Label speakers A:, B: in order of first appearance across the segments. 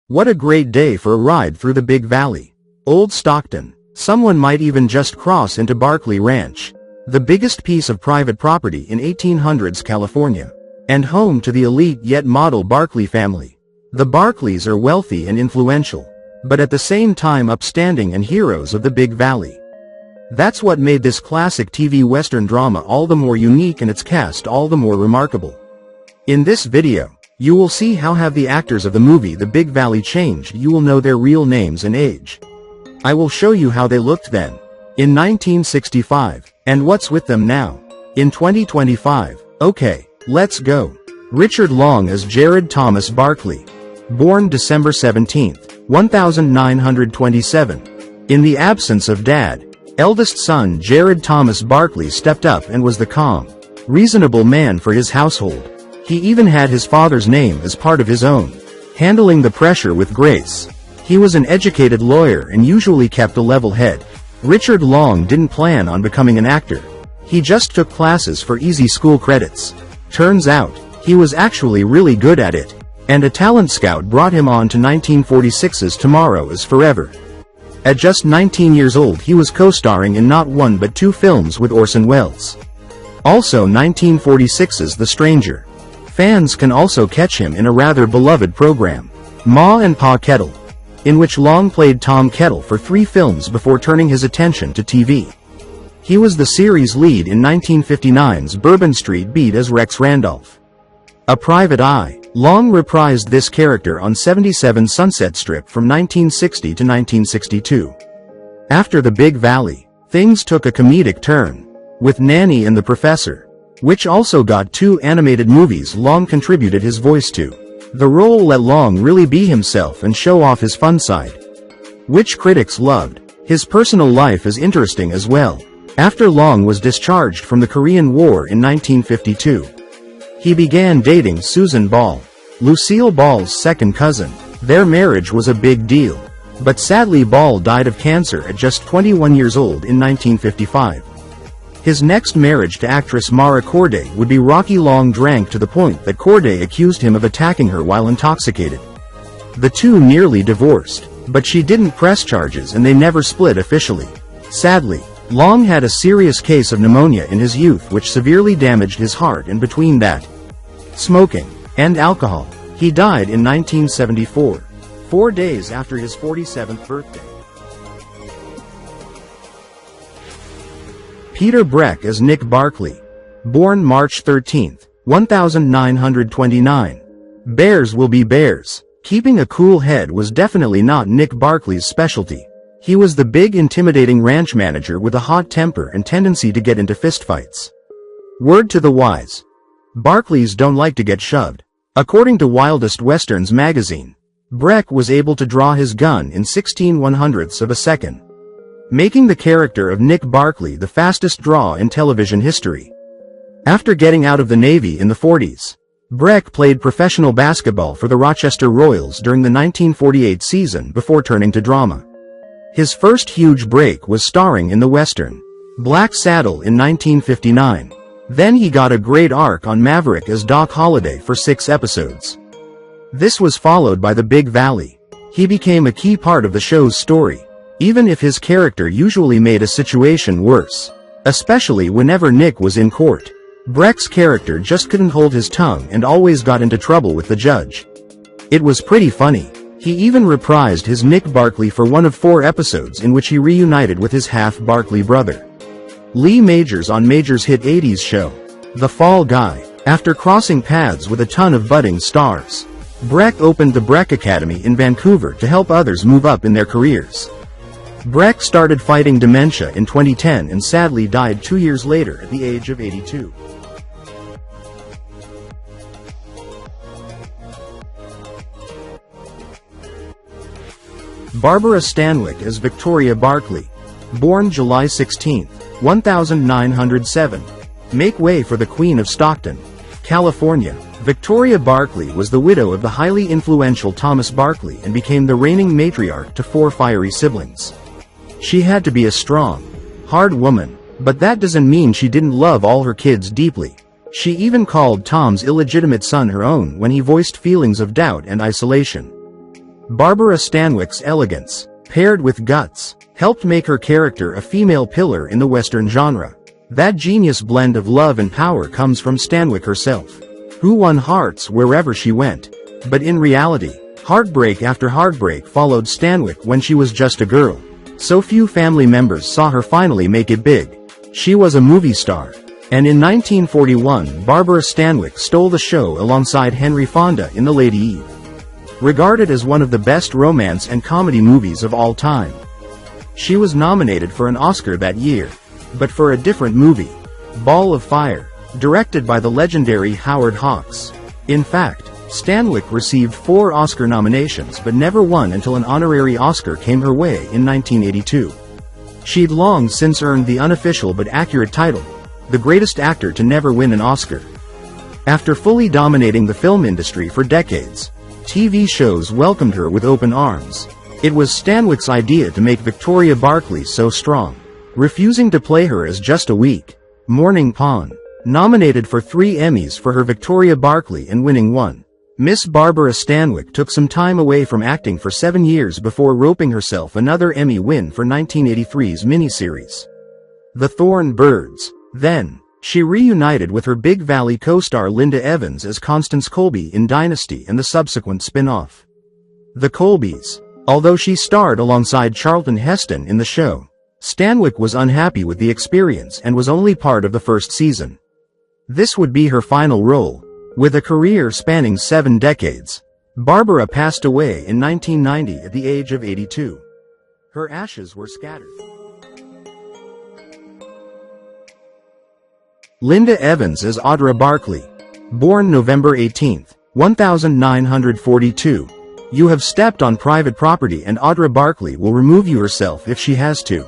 A: What a great day for a ride through the Big Valley. Old Stockton. Someone might even just cross into Barkley Ranch, the biggest piece of private property in 1800s California, and home to the elite yet model Barkley family. The Barkleys are wealthy and influential, but at the same time upstanding and heroes of the Big Valley. That's what made this classic TV Western drama all the more unique and its cast all the more remarkable. In this video, you will see how have the actors of the movie The Big Valley changed. You will know their real names and age. I will show you how they looked then, in 1965, and what's with them now, in 2025. Okay, let's go. Richard Long as Jared Thomas Barkley. Born December 17, 1927. In the absence of dad, eldest son Jared Thomas Barkley stepped up and was the calm, reasonable man for his household. He even had his father's name as part of his own, handling the pressure with grace. He was an educated lawyer and usually kept a level head. Richard Long didn't plan on becoming an actor. He just took classes for easy school credits. Turns out, he was actually really good at it, and a talent scout brought him on to 1946's Tomorrow is Forever. At just 19 years old he was co-starring in not one but two films with Orson Welles. Also 1946's The Stranger. Fans can also catch him in a rather beloved program, Ma and Pa Kettle, in which Long played Tom Kettle for 3 films before turning his attention to TV. He was the series lead in 1959's Bourbon Street Beat as Rex Randolph. A Private Eye. Long reprised this character on 77 Sunset Strip from 1960 to 1962. After The Big Valley, things took a comedic turn, with Nanny and the Professor, which also got 2 animated movies Long contributed his voice to. The role let Long really be himself and show off his fun side, which critics loved. His personal life is interesting as well. After Long was discharged from the Korean War in 1952, he began dating Susan Ball, Lucille Ball's second cousin. Their marriage was a big deal, but sadly Ball died of cancer at just 21 years old in 1955. His next marriage to actress Mara Corday would be rocky. Long drank to the point that Corday accused him of attacking her while intoxicated. The two nearly divorced, but she didn't press charges and they never split officially. Sadly, Long had a serious case of pneumonia in his youth which severely damaged his heart, and between that, smoking, and alcohol, he died in 1974, 4 days after his 47th birthday. Peter Breck as Nick Barkley. Born March 13, 1929. Bears will be bears. Keeping a cool head was definitely not Nick Barkley's specialty. He was the big intimidating ranch manager with a hot temper and tendency to get into fistfights. Word to the wise: Barkleys don't like to get shoved. According to Wildest Westerns magazine, Breck was able to draw his gun in 16/100ths of a second, making the character of Nick Barkley the fastest draw in television history. After getting out of the Navy in the 40s, Breck played professional basketball for the Rochester Royals during the 1948 season before turning to drama. His first huge break was starring in the Western Black Saddle in 1959. Then he got a great arc on Maverick as Doc Holliday for 6 episodes. This was followed by The Big Valley. He became a key part of the show's story, even if his character usually made a situation worse, especially whenever Nick was in court. Breck's character just couldn't hold his tongue and always got into trouble with the judge. It was pretty funny. He even reprised his Nick Barkley for one of 4 episodes in which he reunited with his half-Barkley brother, Lee Majors, on Majors' hit 80s show, The Fall Guy. After crossing paths with a ton of budding stars, Breck opened the Breck Academy in Vancouver to help others move up in their careers. Breck started fighting dementia in 2010 and sadly died 2 years later at the age of 82. Barbara Stanwyck as Victoria Barkley. Born July 16, 1907. Make way for the Queen of Stockton, California. Victoria Barkley was the widow of the highly influential Thomas Barkley and became the reigning matriarch to 4 fiery siblings. She had to be a strong, hard woman, but that doesn't mean she didn't love all her kids deeply. She even called Tom's illegitimate son her own when he voiced feelings of doubt and isolation. Barbara Stanwyck's elegance, paired with guts, helped make her character a female pillar in the Western genre. That genius blend of love and power comes from Stanwyck herself, who won hearts wherever she went. But in reality, heartbreak after heartbreak followed Stanwyck when she was just a girl. So few family members saw her finally make it big. She was a movie star. And in 1941, Barbara Stanwyck stole the show alongside Henry Fonda in The Lady Eve, regarded as one of the best romance and comedy movies of all time. She was nominated for an Oscar that year, but for a different movie, Ball of Fire, directed by the legendary Howard Hawks. In fact, Stanwyck received 4 Oscar nominations but never won until an honorary Oscar came her way in 1982. She'd long since earned the unofficial but accurate title, the greatest actor to never win an Oscar. After fully dominating the film industry for decades, TV shows welcomed her with open arms. It was Stanwyck's idea to make Victoria Barkley so strong, refusing to play her as just a weak, morning pawn. Nominated for 3 Emmys for her Victoria Barkley and winning 1. Miss Barbara Stanwyck took some time away from acting for 7 years before roping herself another Emmy win for 1983's miniseries, The Thorn Birds. Then, she reunited with her Big Valley co-star Linda Evans as Constance Colby in Dynasty and the subsequent spin-off, The Colbys. Although she starred alongside Charlton Heston in the show, Stanwyck was unhappy with the experience and was only part of the first season. This would be her final role. With a career spanning 7 decades, Barbara passed away in 1990 at the age of 82. Her ashes were scattered. Linda Evans as Audra Barkley. Born November 18, 1942. You have stepped on private property and Audra Barkley will remove you herself if she has to.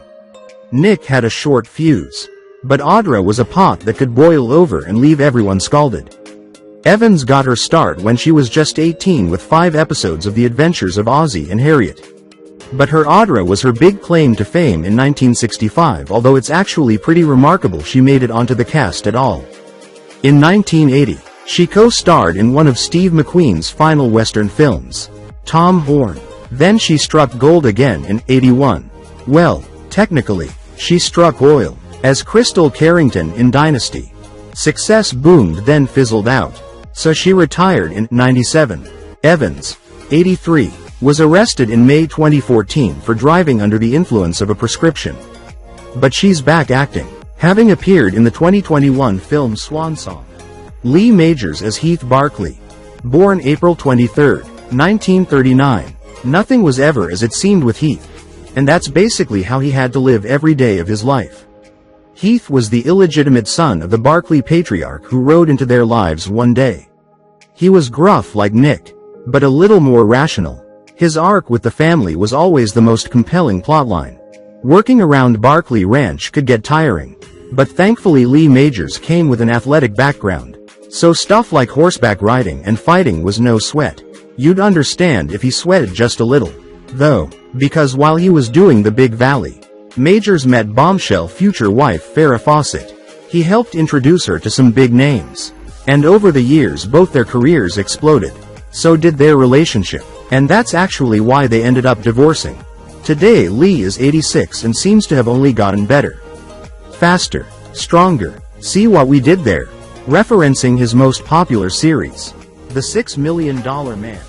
A: Nick had a short fuse, but Audra was a pot that could boil over and leave everyone scalded. Evans got her start when she was just 18 with 5 episodes of The Adventures of Ozzie and Harriet. But her Audra was her big claim to fame in 1965, although it's actually pretty remarkable she made it onto the cast at all. In 1980, she co-starred in one of Steve McQueen's final Western films, Tom Horn. Then she struck gold again in 81. Well, technically, she struck oil, as Crystal Carrington in Dynasty. Success boomed then fizzled out, so she retired in 97. Evans, 83, was arrested in May 2014 for driving under the influence of a prescription. But she's back acting, having appeared in the 2021 film Swan Song. Lee Majors as Heath Barkley. Born April 23, 1939. Nothing was ever as it seemed with Heath, and that's basically how he had to live every day of his life. Heath was the illegitimate son of the Barkley patriarch who rode into their lives one day. He was gruff like Nick, but a little more rational. His arc with the family was always the most compelling plotline. Working around Barkley Ranch could get tiring, but thankfully Lee Majors came with an athletic background, so stuff like horseback riding and fighting was no sweat. You'd understand if he sweated just a little, though, because while he was doing the Big Valley, Majors met bombshell future wife Farrah Fawcett. He helped introduce her to some big names, and over the years both their careers exploded. So did their relationship, and that's actually why they ended up divorcing. Today Lee is 86 and seems to have only gotten better. Faster, stronger, see what we did there? Referencing his most popular series, The $6 Million Man.